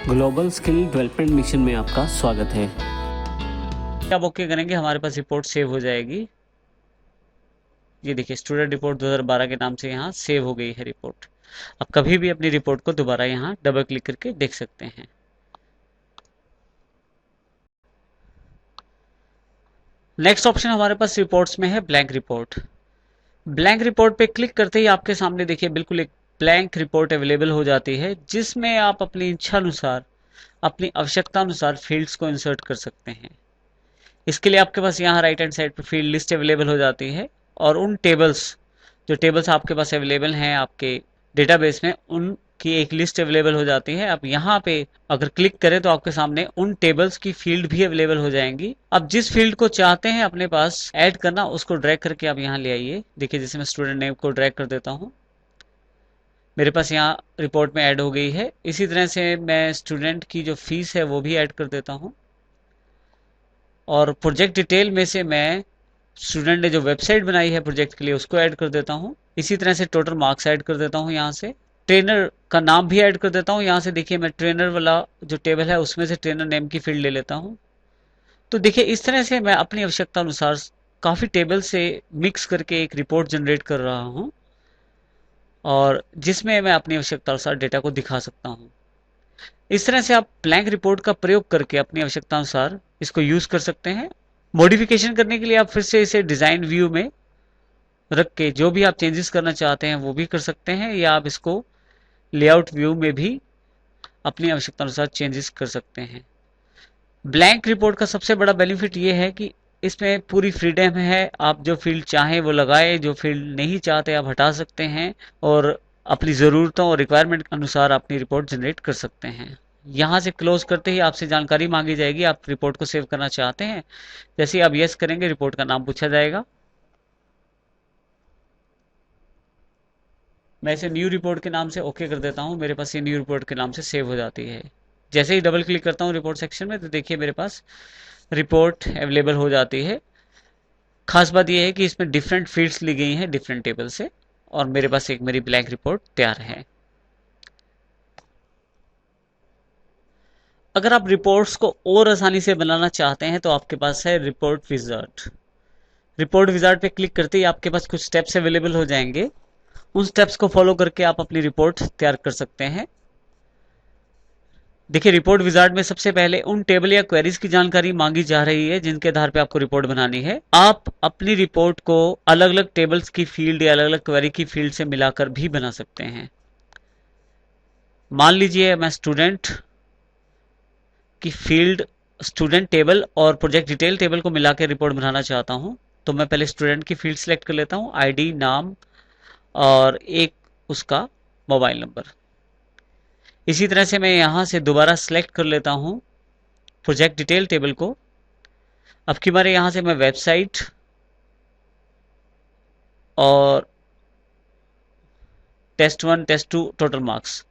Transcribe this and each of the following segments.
Global skill development mission में आपका स्वागत है। अब ओके करेंगे, हमारे पास रिपोर्ट सेव हो जाएगी। ये देखिए, स्टूडेंट रिपोर्ट 2012 के नाम से यहाँ सेव हो गई है रिपोर्ट। अब कभी भी अपनी रिपोर्ट को दोबारा यहाँ डबल क्लिक करके देख सकते हैं। नेक्स्ट ऑप्शन हमारे पास रिपोर्ट्स में है ब्लैंक रिपोर्ट। ब्लैंक रिपोर्ट पे क्लिक करते ही आपके सामने देखिए बिल्कुल एक ब्लैंक रिपोर्ट अवेलेबल हो जाती है, जिसमें आप अपनी इच्छा अनुसार, अपनी आवश्यकता अनुसार फील्ड्स को इंसर्ट कर सकते हैं। इसके लिए आपके पास यहाँ राइट हैंड साइड पर फील्ड लिस्ट अवेलेबल हो जाती है, और उन टेबल्स, जो टेबल्स आपके पास अवेलेबल हैं आपके डेटाबेस में, उनकी एक लिस्ट अवेलेबल हो जाती है। आप यहाँ पे अगर क्लिक करें तो आपके सामने उन टेबल्स की फील्ड भी अवेलेबल हो जाएंगी। अब जिस फील्ड को चाहते हैं अपने पास ऐड करना, उसको ड्रैग करके आप यहाँ ले आइए। देखिए, जैसे मैं स्टूडेंट नेम को ड्रैग कर देता हूँ, मेरे पास यहाँ रिपोर्ट में ऐड हो गई है। इसी तरह से मैं स्टूडेंट की जो फीस है वो भी ऐड कर देता हूँ, और प्रोजेक्ट डिटेल में से मैं स्टूडेंट ने जो वेबसाइट बनाई है प्रोजेक्ट के लिए उसको ऐड कर देता हूँ। इसी तरह से टोटल मार्क्स ऐड कर देता हूँ। यहाँ से ट्रेनर का नाम भी ऐड कर देता हूँ। यहाँ से देखिए, मैं ट्रेनर वाला जो टेबल है उसमें से ट्रेनर नेम की फील्ड ले लेता हूँ। तो देखिए, इस तरह से मैं अपनी आवश्यकता अनुसार काफ़ी टेबल से मिक्स करके एक रिपोर्ट जनरेट कर रहा हूँ, और जिसमें मैं अपनी आवश्यकता अनुसार डेटा को दिखा सकता हूँ। इस तरह से आप ब्लैंक रिपोर्ट का प्रयोग करके अपनी आवश्यकता अनुसार इसको यूज कर सकते हैं। मॉडिफिकेशन करने के लिए आप फिर से इसे डिजाइन व्यू में रख के जो भी आप चेंजेस करना चाहते हैं वो भी कर सकते हैं, या आप इसको लेआउट व्यू में भी अपनी आवश्यकता अनुसार चेंजेस कर सकते हैं। ब्लैंक रिपोर्ट का सबसे बड़ा बेनिफिट ये है कि इसमें पूरी फ्रीडम है, आप जो फील्ड चाहें वो लगाए, जो फील्ड नहीं चाहते आप हटा सकते हैं, और अपनी ज़रूरतों और रिक्वायरमेंट के अनुसार अपनी रिपोर्ट जनरेट कर सकते हैं। यहाँ से क्लोज करते ही आपसे जानकारी मांगी जाएगी, आप रिपोर्ट को सेव करना चाहते हैं। जैसे ही आप यस करेंगे, रिपोर्ट का नाम पूछा जाएगा। मैं इसे न्यू रिपोर्ट के नाम से ओके कर देता हूँ। मेरे पास ये न्यू रिपोर्ट के नाम से सेव हो जाती है। जैसे ही डबल क्लिक करता हूँ रिपोर्ट सेक्शन में, तो देखिए मेरे पास रिपोर्ट अवेलेबल हो जाती है। खास बात यह है कि इसमें डिफरेंट फील्ड्स ली गई हैं डिफरेंट टेबल से, और मेरे पास एक मेरी ब्लैंक रिपोर्ट तैयार है। अगर आप रिपोर्ट्स को और आसानी से बनाना चाहते हैं तो आपके पास है रिपोर्ट विजार्ड। रिपोर्ट विजार्ड पे क्लिक करते ही आपके पास कुछ स्टेप्स अवेलेबल हो जाएंगे। उन स्टेप्स को फॉलो करके आप अपनी रिपोर्ट तैयार कर सकते हैं। देखिए, रिपोर्ट विजार्ड में सबसे पहले उन टेबल या क्वेरीज की जानकारी मांगी जा रही है जिनके आधार पे आपको रिपोर्ट बनानी है। आप अपनी रिपोर्ट को अलग अलग टेबल्स की फील्ड या अलग अलग क्वेरी की फील्ड से मिलाकर भी बना सकते हैं। मान लीजिए मैं स्टूडेंट की फील्ड, स्टूडेंट टेबल और प्रोजेक्ट डिटेल टेबल को मिला के रिपोर्ट बनाना चाहता हूं, तो मैं पहले स्टूडेंट की फील्ड सेलेक्ट कर लेता हूं, आईडी, नाम और एक उसका मोबाइल नंबर। इसी तरह से मैं यहां से दोबारा सेलेक्ट कर लेता हूं प्रोजेक्ट डिटेल टेबल को। अब की बार यहां से मैं वेबसाइट और टेस्ट 1, टेस्ट 2, टोटल मार्क्स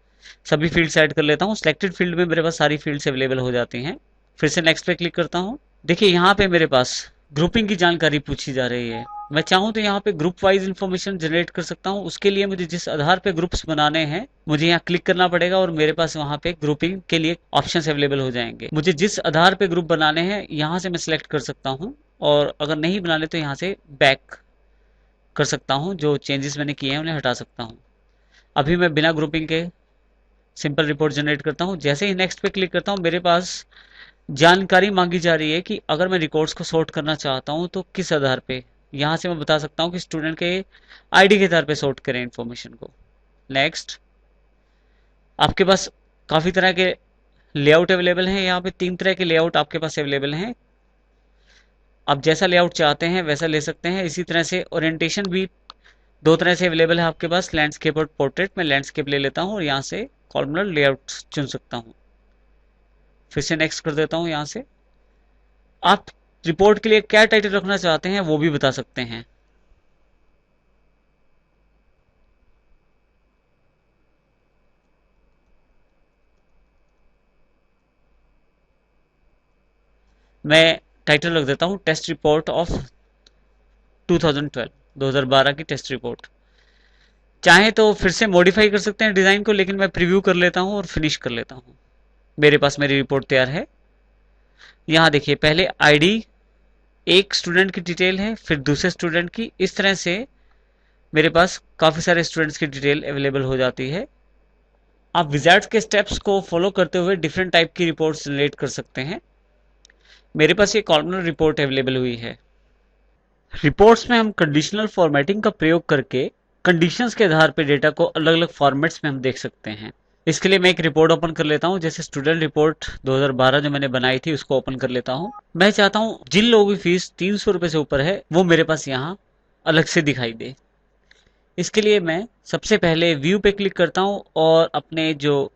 सभी फील्ड ऐड कर लेता हूँ। सिलेक्टेड फील्ड में मेरे पास सारी फील्ड्स अवेलेबल हो जाती हैं। फिर से नेक्स्ट पे क्लिक करता हूँ। देखिए, यहाँ पे मेरे पास ग्रुपिंग की जानकारी पूछी जा रही है। मैं चाहूँ तो यहाँ पे ग्रुप वाइज इंफॉर्मेशन जनरेट कर सकता हूँ। उसके लिए मुझे जिस आधार पे ग्रुप्स बनाने हैं, मुझे यहाँ क्लिक करना पड़ेगा, और मेरे पास वहाँ पे ग्रुपिंग के लिए ऑप्शंस अवेलेबल हो जाएंगे। मुझे जिस आधार पे ग्रुप बनाने हैं यहाँ से मैं सिलेक्ट कर सकता हूँ, और अगर नहीं बनाने तो यहाँ से बैक कर सकता हूँ। जो चेंजेस मैंने किए हैं उन्हें हटा सकता हूँ। अभी मैं बिना ग्रुपिंग के सिंपल रिपोर्ट जनरेट करता हूँ। जैसे ही नेक्स्ट पे क्लिक करता हूँ, मेरे पास जानकारी मांगी जा रही है कि अगर मैं रिकॉर्ड्स को सॉर्ट करना चाहता हूँ तो किस आधार पे। यहाँ से मैं बता सकता हूँ कि स्टूडेंट के आईडी के आधार पे सॉर्ट करें इन्फॉर्मेशन को। नेक्स्ट, आपके पास काफ़ी तरह के लेआउट अवेलेबल हैं। यहाँ पे 3 तरह के लेआउट आपके पास अवेलेबल हैं। आप जैसा लेआउट चाहते हैं वैसा ले सकते हैं। इसी तरह से ओरिएंटेशन भी 2 तरह से अवेलेबल है आपके पास, लैंडस्केप और पोर्ट्रेट। मैं लैंडस्केप ले लेता हूँ और यहाँ से कॉलमनर लेआउट चुन सकता हूँ। फिर से नेक्स्ट कर देता हूँ। यहाँ से आप रिपोर्ट के लिए क्या टाइटल रखना चाहते हैं वो भी बता सकते हैं। मैं टाइटल रख देता हूँ टेस्ट रिपोर्ट ऑफ 2012, 2012 की टेस्ट रिपोर्ट। चाहे तो फिर से मॉडिफाई कर सकते हैं डिज़ाइन को, लेकिन मैं प्रीव्यू कर लेता हूँ और फिनिश कर लेता हूँ। मेरे पास मेरी रिपोर्ट तैयार है। यहाँ देखिए पहले आईडी एक स्टूडेंट की डिटेल है, फिर दूसरे स्टूडेंट की, इस तरह से मेरे पास काफी सारे स्टूडेंट्स की डिटेल अवेलेबल हो जाती है। आप विजार्ड्स के स्टेप्स को फॉलो करते हुए डिफरेंट टाइप की रिपोर्ट्स जनरेट कर सकते हैं। मेरे पास ये कॉलमनर रिपोर्ट अवेलेबल हुई है। रिपोर्ट्स में हम कंडीशनल फॉर्मेटिंग का प्रयोग करके कंडीशंस के आधार पर डेटा को अलग अलग फॉर्मेट्स में हम देख सकते हैं। इसके लिए मैं एक रिपोर्ट ओपन कर लेता हूं, जैसे स्टूडेंट रिपोर्ट 2012 जो मैंने बनाई थी उसको ओपन कर लेता हूं। मैं चाहता हूं जिन लोगों की फीस 300 रुपए से ऊपर है वो मेरे पास यहाँ अलग से दिखाई दे। इसके लिए मैं सबसे पहले व्यू पे क्लिक करता हूं और अपने जो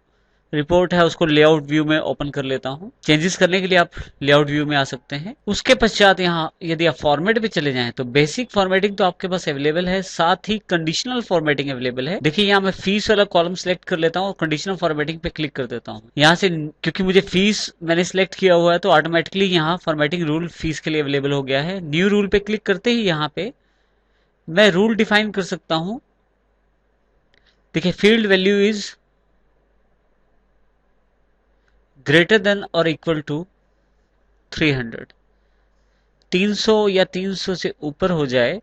रिपोर्ट है उसको लेआउट व्यू में ओपन कर लेता हूं। चेंजेस करने के लिए आप लेआउट व्यू में आ सकते हैं। उसके पश्चात यहाँ यदि आप फॉर्मेट पे चले जाएं तो बेसिक फॉर्मेटिंग तो आपके पास अवेलेबल है, साथ ही कंडीशनल फॉर्मेटिंग अवेलेबल है। देखिए यहाँ मैं फीस वाला कॉलम सेलेक्ट कर लेता हूँ और कंडीशनल फॉर्मेटिंग पे क्लिक कर देता हूँ। यहाँ से क्योंकि मुझे फीस मैंने सिलेक्ट किया हुआ है तो ऑटोमेटिकली यहाँ फॉर्मेटिंग रूल फीस के लिए अवेलेबल हो गया है। न्यू रूल पे क्लिक करते ही यहाँ पे मैं रूल डिफाइन कर सकता हूँ। देखिए field value is greater than और इक्वल टू 300, 300 या 300 से ऊपर हो जाए।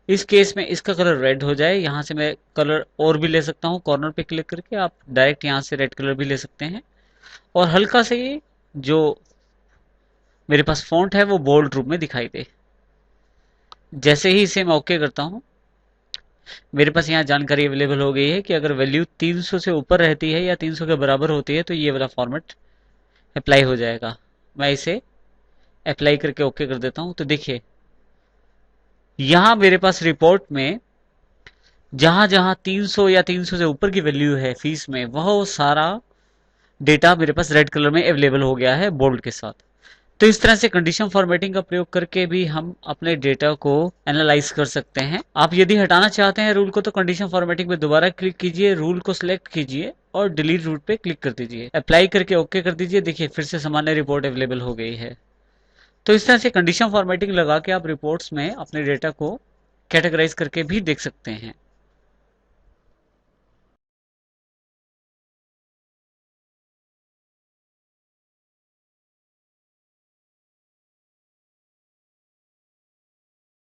इस केस में इसका कलर रेड हो जाए। यहां से मैं कलर और भी ले सकता हूं, कॉर्नर पे क्लिक करके आप डायरेक्ट यहां से रेड कलर भी ले सकते हैं। और हल्का से ये जो मेरे पास फॉन्ट है वो बोल्ड रूप में दिखाई दे। जैसे ही इसे मैं ओके करता हूं मेरे पास यहाँ जानकारी अवेलेबल हो गई है कि अगर वैल्यू 300 से ऊपर रहती है या 300 के बराबर होती है तो ये वाला फॉर्मेट अप्लाई हो जाएगा। मैं इसे अप्लाई करके ओके कर देता हूं। तो देखिए यहां मेरे पास रिपोर्ट में जहां जहां 300 या 300 से ऊपर की वैल्यू है फीस में वह सारा डेटा मेरे पास रेड कलर में अवेलेबल हो गया है बोल्ड के साथ। तो इस तरह से कंडीशन फॉर्मेटिंग का प्रयोग करके भी हम अपने डेटा को एनालाइज कर सकते हैं। आप यदि हटाना चाहते हैं रूल को तो कंडीशन फॉर्मेटिंग पे दोबारा क्लिक कीजिए, रूल को सिलेक्ट कीजिए और डिलीट रूल पे क्लिक कर दीजिए, अप्लाई करके ओके कर दीजिए। देखिए फिर से सामान्य रिपोर्ट अवेलेबल हो गई है। तो इस तरह से कंडीशन फॉर्मेटिंग लगा के आप रिपोर्ट्स में अपने डेटा को कैटेगराइज करके भी देख सकते हैं।